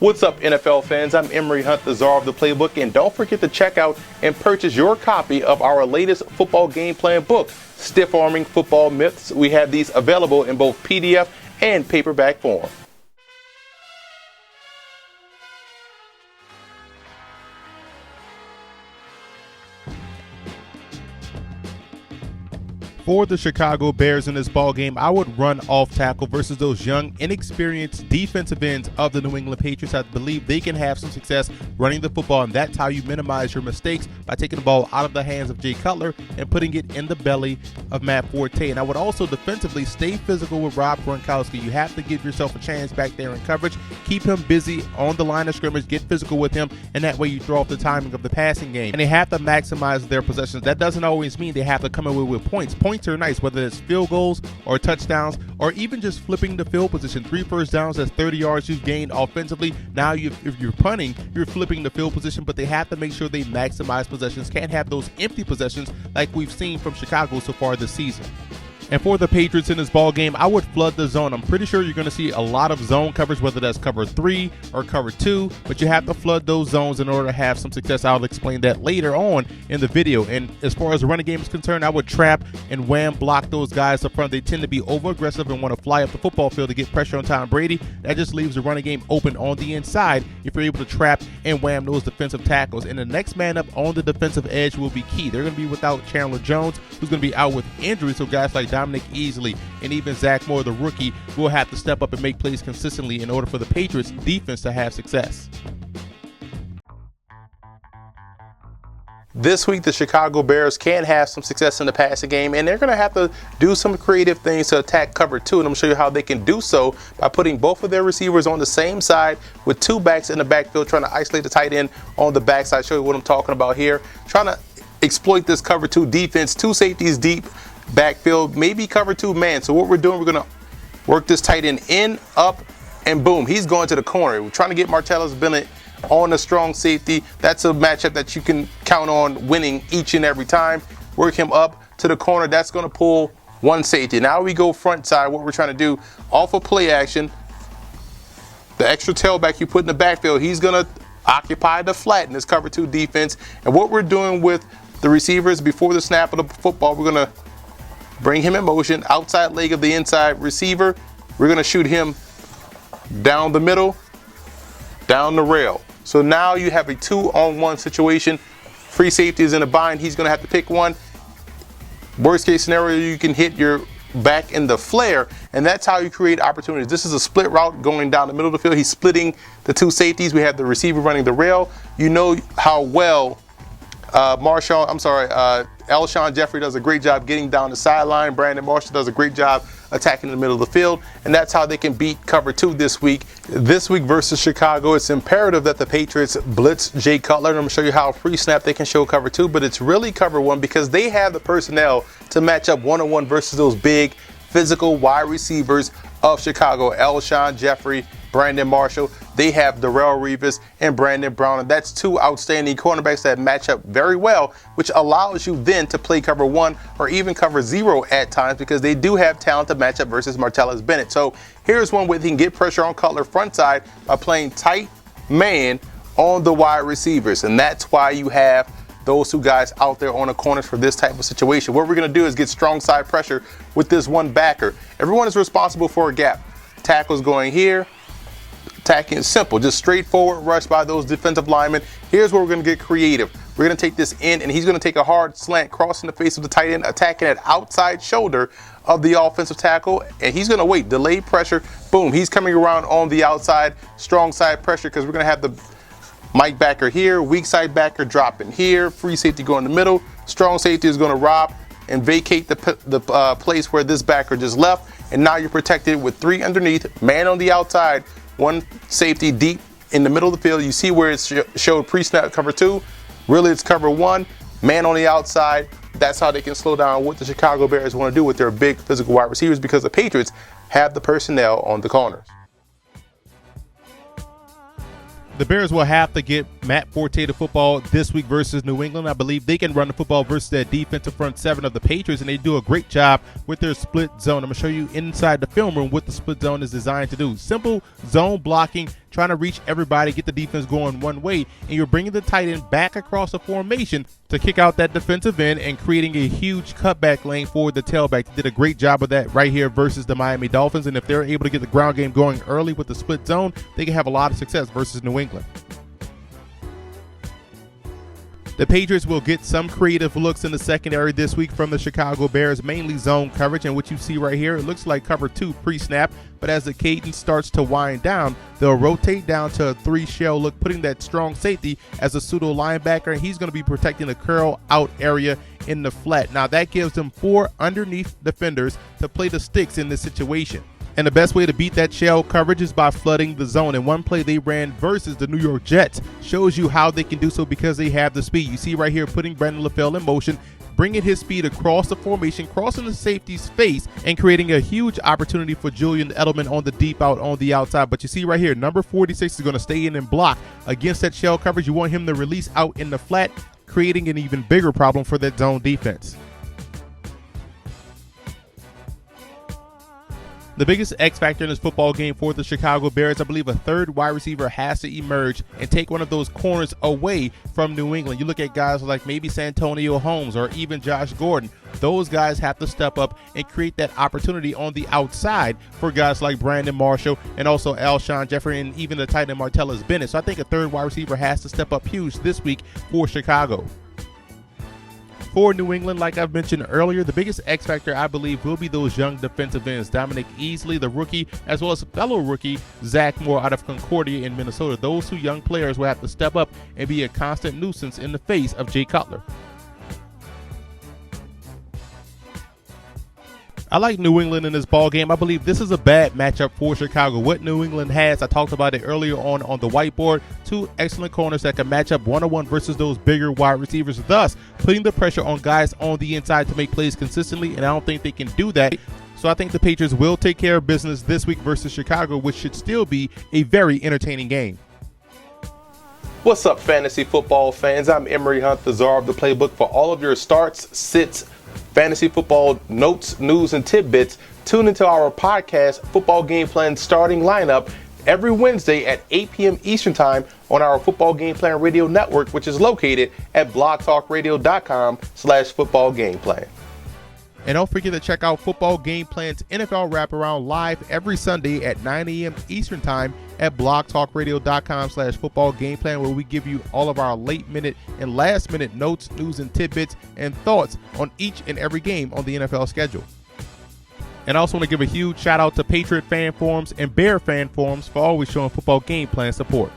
What's up, NFL fans? I'm Emery Hunt, the czar of the playbook, and don't forget to check out and purchase your copy of our latest football game plan book, Stiff Arming Football Myths. We have these available in both PDF and paperback form. For the Chicago Bears in this ball game, I would run off tackle versus those young, inexperienced defensive ends of the New England Patriots. I believe they can have some success running the football, and that's how you minimize your mistakes, by taking the ball out of the hands of Jay Cutler and putting it in the belly of Matt Forte. And I would also defensively stay physical with Rob Gronkowski. You have to give yourself a chance back there in coverage. Keep him busy on the line of scrimmage. Get physical with him, and that way you throw off the timing of the passing game. And they have to maximize their possessions. That doesn't always mean they have to come away with points. Points are nice, whether it's field goals or touchdowns, or even just flipping the field position. 3 first downs, that's 30 yards you've gained offensively. Now if you're punting, you're flipping the field position, but they have to make sure they maximize possessions. Can't have those empty possessions like we've seen from Chicago so far this season. And for the Patriots in this ball game, I would flood the zone. I'm pretty sure you're going to see a lot of zone coverage, whether that's cover 3 or cover 2, but you have to flood those zones in order to have some success. I'll explain that later on in the video. And as far as the running game is concerned, I would trap and wham block those guys up front. They tend to be over-aggressive and want to fly up the football field to get pressure on Tom Brady. That just leaves the running game open on the inside if you're able to trap and wham those defensive tackles. And the next man up on the defensive edge will be key. They're going to be without Chandler Jones, who's going to be out with injury, so guys like Dominic Easley and even Zach Moore, the rookie, will have to step up and make plays consistently in order for the Patriots defense to have success. This week, the Chicago Bears can have some success in the passing game, and they're going to have to do some creative things to attack cover 2, and I'm going to show you how they can do so by putting both of their receivers on the same side with 2 backs in the backfield, trying to isolate the tight end on the backside. Show you what I'm talking about here. Trying to exploit this cover 2 defense, 2 safeties deep, backfield, maybe cover 2 man. So what we're doing, we're going to work this tight end in, up, and boom, he's going to the corner. We're trying to get Martellus Bennett on a strong safety. That's a matchup that you can count on winning each and every time. Work him up to the corner. That's going to pull 1 safety. Now we go front side. What we're trying to do, off of play action, the extra tailback you put in the backfield, he's going to occupy the flat in this cover 2 defense. And what we're doing with the receivers before the snap of the football, we're going to bring him in motion, outside leg of the inside receiver. We're going to shoot him down the middle, down the rail. So now you have a 2-on-1 situation. Free safety is in a bind. He's going to have to pick one. Worst case scenario, you can hit your back in the flare, and that's how you create opportunities. This is a split route going down the middle of the field. He's splitting the 2 safeties. We have the receiver running the rail. You know how well Alshon Jeffrey does a great job getting down the sideline. Brandon Marshall does a great job attacking the middle of the field, and that's how they can beat cover 2 this week. This week versus Chicago, it's imperative that the Patriots blitz Jay Cutler, and I'm going to show you how pre-snap they can show cover 2, but it's really cover 1 because they have the personnel to match up one-on-one versus those big physical wide receivers of Chicago. Alshon Jeffrey, Brandon Marshall. They have Darrelle Revis and Brandon Brown, and that's 2 outstanding cornerbacks that match up very well, which allows you then to play cover 1 or even cover 0 at times because they do have talent to match up versus Martellus Bennett. So here's one way they can get pressure on Cutler front side by playing tight man on the wide receivers, and that's why you have those 2 guys out there on the corners for this type of situation. What we're going to do is get strong side pressure with this 1 backer. Everyone is responsible for a gap. Tackle's going here. Attacking is simple, just straightforward rush by those defensive linemen. Here's where we're going to get creative. We're going to take this in, and he's going to take a hard slant, crossing the face of the tight end, attacking that outside shoulder of the offensive tackle, and he's going to wait, delayed pressure, boom, he's coming around on the outside, strong side pressure, because we're going to have the Mike backer here, weak side backer dropping here, free safety going in the middle, strong safety is going to rob and vacate the place where this backer just left, and now you're protected with 3 underneath, man on the outside, 1 safety deep in the middle of the field. You see where it showed pre-snap cover 2. Really, it's cover 1, man on the outside. That's how they can slow down what the Chicago Bears want to do with their big physical wide receivers because the Patriots have the personnel on the corners. The Bears will have to get Matt Forte the football this week versus New England. I believe they can run the football versus that defensive front seven of the Patriots, and they do a great job with their split zone. I'm going to show you inside the film room what the split zone is designed to do. Simple zone blocking, trying to reach everybody, get the defense going one way, and you're bringing the tight end back across the formation to kick out that defensive end and creating a huge cutback lane for the tailback. They did a great job of that right here versus the Miami Dolphins, and if they're able to get the ground game going early with the split zone, they can have a lot of success versus New England. The Patriots will get some creative looks in the secondary this week from the Chicago Bears, mainly zone coverage, and what you see right here, it looks like cover 2 pre-snap, but as the cadence starts to wind down, they'll rotate down to a 3 shell look, putting that strong safety as a pseudo linebacker, and he's going to be protecting the curl out area in the flat. Now that gives them 4 underneath defenders to play the sticks in this situation. And the best way to beat that shell coverage is by flooding the zone. And one play they ran versus the New York Jets shows you how they can do so because they have the speed. You see right here putting Brandon LaFell in motion, bringing his speed across the formation, crossing the safety's face, and creating a huge opportunity for Julian Edelman on the deep out on the outside. But you see right here, number 46 is going to stay in and block against that shell coverage. You want him to release out in the flat, creating an even bigger problem for that zone defense. The biggest X factor in this football game for the Chicago Bears, I believe a third wide receiver has to emerge and take one of those corners away from New England. You look at guys like maybe Santonio Holmes or even Josh Gordon. Those guys have to step up and create that opportunity on the outside for guys like Brandon Marshall and also Alshon Jeffrey and even the tight end Martellus Bennett. So I think a third wide receiver has to step up huge this week for Chicago. For New England, like I've mentioned earlier, the biggest X factor, I believe, will be those young defensive ends. Dominic Easley, the rookie, as well as fellow rookie Zach Moore out of Concordia in Minnesota. Those 2 young players will have to step up and be a constant nuisance in the face of Jay Cutler. I like New England in this ball game. I believe this is a bad matchup for Chicago. What New England has, I talked about it earlier on the whiteboard, 2 excellent corners that can match up one-on-one versus those bigger wide receivers, thus putting the pressure on guys on the inside to make plays consistently, and I don't think they can do that. So I think the Patriots will take care of business this week versus Chicago, which should still be a very entertaining game. What's up, fantasy football fans? I'm Emery Hunt, the czar of the playbook. For all of your starts, sits, fantasy football notes, news, and tidbits, tune into our podcast, Football Game Plan Starting Lineup, every Wednesday at 8 p.m. Eastern Time on our Football Game Plan Radio Network, which is located at blogtalkradio.com/footballgameplan. And don't forget to check out Football Game Plan's NFL Wraparound live every Sunday at 9 a.m. Eastern Time at blogtalkradio.com/footballgameplan, where we give you all of our late-minute and last-minute notes, news, and tidbits and thoughts on each and every game on the NFL schedule. And I also want to give a huge shout-out to Patriot fan forums and Bear fan forums for always showing Football Game Plan support.